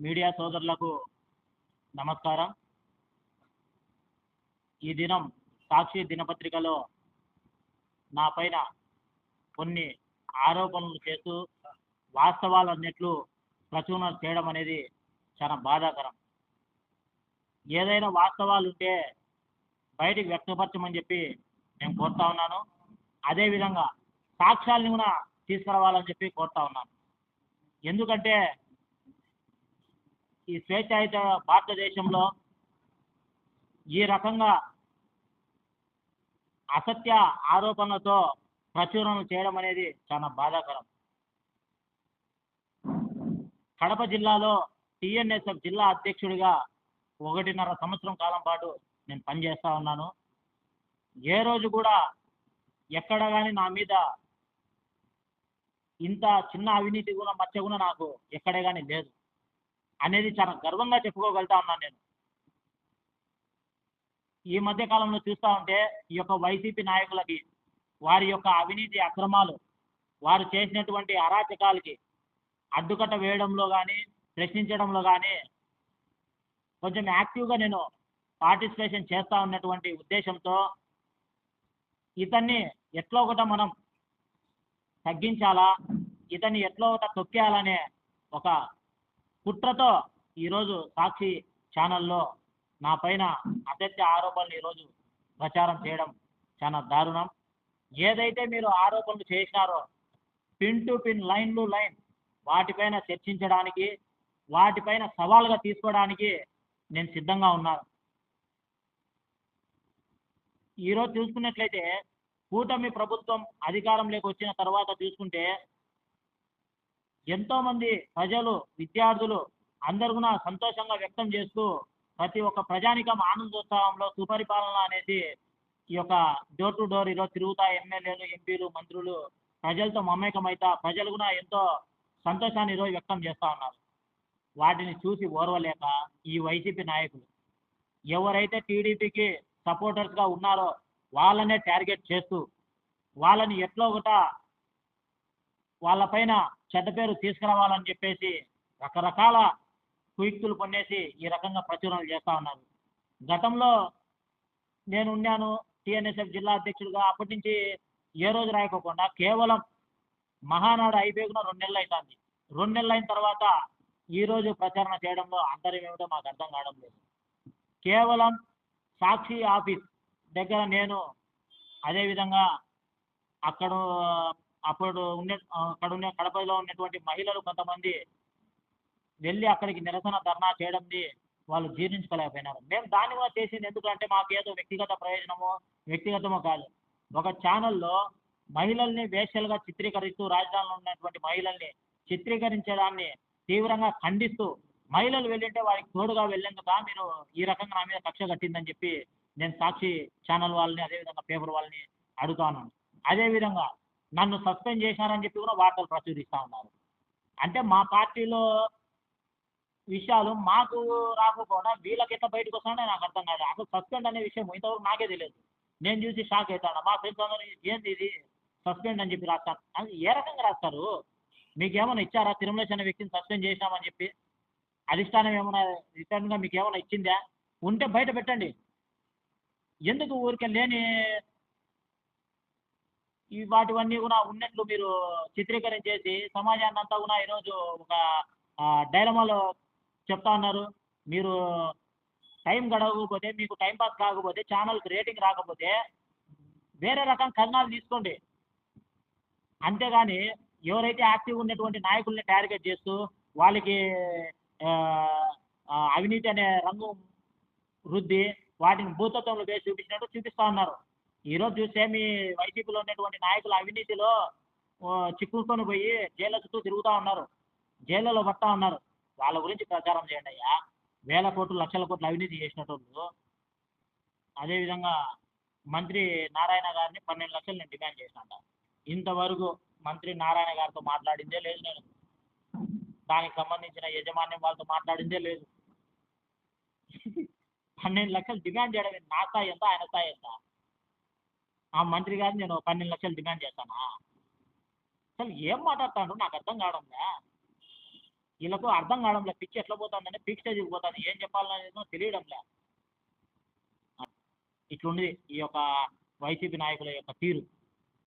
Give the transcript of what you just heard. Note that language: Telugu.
మీడియా సోదరులకు నమస్కారం. ఈ దినం సాక్షి దినపత్రికలో నా పైన కొన్ని ఆరోపణలు చేస్తూ వాస్తవాలన్నిట్లు ప్రచురణ చేయడం అనేది చాలా బాధాకరం. ఏదైనా వాస్తవాలు ఉంటే బయటికి వ్యక్తపరచమని చెప్పి నేను కోరుతా ఉన్నాను. అదేవిధంగా సాక్ష్యాలను కూడా తీసుకురావాలని చెప్పి కోరుతా ఉన్నాను. ఎందుకంటే ఈ స్వేచ్ఛాయుత భారతదేశంలో ఈ రకంగా అసత్య ఆరోపణలతో ప్రచురణ చేయడం అనేది చాలా బాధాకరం. కడప జిల్లాలో టీఎన్ఎస్ఎఫ్ జిల్లా అధ్యక్షుడిగా 1.5 సంవత్సరం కాలం పాటు నేను పనిచేస్తా ఉన్నాను. ఏ రోజు కూడా ఎక్కడ కానీ నా మీద ఇంత చిన్న అవినీతి కూడా మచ్చ కూడా నాకు ఎక్కడే కానీ లేదు అనేది చాలా గర్వంగా చెప్పుకోగలుగుతా ఉన్నాను నేను. ఈ మధ్య కాలంలో చూస్తూ ఉంటే ఈ యొక్క వైసీపీ నాయకులకి వారి యొక్క అవినీతి అక్రమాలు, వారు చేసినటువంటి అరాచకాలకి అడ్డుకట్ట వేయడంలో కానీ ప్రశ్నించడంలో కానీ కొంచెం యాక్టివ్గా నేను పార్టిసిపేషన్ చేస్తూ ఉన్నటువంటి ఉద్దేశంతో ఇతన్ని ఎట్లా ఒకట మనం తగ్గించాలా, ఇతన్ని ఎట్లా ఒకట తొక్కేయాలనే ఒక కుట్రతో ఈరోజు సాక్షి ఛానల్లో నా పైన అసత్య ఆరోపణలు ఈరోజు ప్రచారం చేయడం చాలా దారుణం. ఏదైతే మీరు ఆరోపణలు చేసినారో pin to pin, line to line వాటిపైన చర్చించడానికి, వాటిపైన సవాల్గా తీసుకోవడానికి నేను సిద్ధంగా ఉన్నాను. ఈరోజు చూసుకున్నట్లయితే కూటమి ప్రభుత్వం అధికారంలోకి వచ్చిన తర్వాత చూసుకుంటే ఎంతోమంది ప్రజలు, విద్యార్థులు అందరూ కూడా సంతోషంగా వ్యక్తం చేస్తూ ప్రతి ఒక్క ప్రజానికం ఆనందోత్సవంలో సుపరిపాలన అనేది ఈ యొక్క డోర్ టు డోర్ ఈరోజు తిరుగుతా ఎమ్మెల్యేలు, ఎంపీలు, మంత్రులు ప్రజలతో మమేకమైతా ప్రజలు కూడా ఎంతో సంతోషాన్ని ఈరోజు వ్యక్తం చేస్తూ ఉన్నారు. వాటిని చూసి ఓర్వలేక ఈ వైసీపీ నాయకులు ఎవరైతే టీడీపీకి సపోర్టర్స్గా ఉన్నారో వాళ్ళనే టార్గెట్ చేస్తూ వాళ్ళని ఎట్లా ఒకట వాళ్ళపైన చెడ్డ పేరు తీసుకురావాలని చెప్పేసి రకరకాల కుయుక్తులు పొన్నేసి ఈ రకంగా ప్రచురణలు చేస్తూ ఉన్నారు. గతంలో నేను ఉన్నాను టీఎన్ఎస్ఎఫ్ జిల్లా అధ్యక్షుడిగా. అప్పటి నుంచి ఏ రోజు రాయకోకుండా కేవలం మహానాడు అయిపోయిన 2 నెలలు అవుతుంది. 2 నెలలు అయిన తర్వాత ఈరోజు ప్రచారణ చేయడంలో అంతర్యం ఏమిటో మాకు అర్థం కావడం లేదు. కేవలం సాక్షి ఆఫీస్ దగ్గర నేను, అదేవిధంగా అక్కడ ఉండే కడపలో ఉన్నటువంటి మహిళలు కొంతమంది వెళ్ళి అక్కడికి నిరసన ధర్నా చేయడంని వాళ్ళు జీర్ణించుకోలేకపోయినారు. మేము దాన్ని కూడా చేసింది ఎందుకంటే మాకు ఏదో వ్యక్తిగత ప్రయోజనమో వ్యక్తిగతమో కాదు. ఒక ఛానల్లో మహిళల్ని వేశ్యలుగా చిత్రీకరిస్తూ, రాజధానిలో ఉన్నటువంటి మహిళల్ని చిత్రీకరించడాన్ని తీవ్రంగా ఖండిస్తూ మహిళలు వెళ్ళింటే వారికి తోడుగా వెళ్ళేందుక మీరు ఈ రకంగా నా మీద కక్ష కట్టిందని చెప్పి నేను సాక్షి ఛానల్ వాళ్ళని, అదేవిధంగా పేపర్ వాళ్ళని అడుగుతాను. అదేవిధంగా నన్ను సస్పెండ్ చేశారని చెప్పి కూడా వార్తలు ప్రచురిస్తూ ఉన్నారు. అంటే మా పార్టీలో విషయాలు మాకు రాకపోవడా వీళ్ళకి ఎట్లా బయటకు వస్తాడో నాకు అర్థం కాదు. అసలు సస్పెండ్ అనే విషయం ఇంతవరకు నాకే తెలియదు. నేను చూసి షాక్ అవుతాను. మా ఫ్రెండ్స్ అందరూ ఏంది ఇది సస్పెండ్ అని చెప్పి రాస్తాను. అది ఏ రకంగా రాస్తారు? మీకు ఏమైనా ఇచ్చారా? తిరుమలేశ్ అనే వ్యక్తిని సస్పెండ్ చేసినామని చెప్పి అధిష్టానం ఏమైనా రిటర్న్గా మీకు ఏమైనా ఇచ్చిందా? ఉంటే బయట పెట్టండి. ఎందుకు ఊరికే లేని వాటివన్నీ కూడా ఉన్నట్లు మీరు చిత్రీకరించేసి సమాజాన్ని అంతా కూడా ఈరోజు ఒక డైలమాలో చెప్తా ఉన్నారు. మీరు టైం గడవకపోతే, మీకు టైం పాస్ కాకపోతే, ఛానల్కి రేటింగ్ రాకపోతే వేరే రకం కథనాలు తీసుకోండి. అంతేగాని ఎవరైతే యాక్టివ్ ఉన్నటువంటి నాయకుల్ని టార్గెట్ చేస్తూ వాళ్ళకి అవినీతి అనే రంగు రుద్ది వాటిని భూతత్వంలో వేసి చూపించినట్టు చూపిస్తూ ఉన్నారు. ఈరోజు చూస్తే మీ వైసీపీలో ఉన్నటువంటి నాయకులు అవినీతిలో చిక్కుకొని పోయి జైళ్ళ చుట్టూ తిరుగుతూ ఉన్నారు, జైళ్ళలో పడతా ఉన్నారు. వాళ్ళ గురించి ప్రచారం చేయండి అయ్యా. వేల కోట్లు, లక్షల కోట్లు అవినీతి చేసినట్టు. అదేవిధంగా మంత్రి నారాయణ గారిని 12 లక్షలు నేను డిమాండ్ చేసినట్ట. ఇంతవరకు మంత్రి నారాయణ గారితో మాట్లాడిందే లేదు నేను. దానికి సంబంధించిన యజమాన్యం వాళ్ళతో మాట్లాడిందే లేదు. 12 లక్షలు డిమాండ్ చేయడం నా స్థాయి ఎంత, ఆయన స్థాయి ఎంత? ఆ మంత్రి గారిని నేను 12 లక్షలు డిమాండ్ చేస్తానా? అసలు ఏం మాట్లాడుతాడు నాకు అర్థం కావడంలే. వీళ్ళకు అర్థం కావడంలే, పిచ్చి ఎట్లా పోతుందంటే పీక్ స్టేజ్కి పోతుంది, ఏం చెప్పాలనేది తెలియడంలే. ఇట్లుంది ఈ యొక్క వైసీపీ నాయకుల యొక్క తీరు.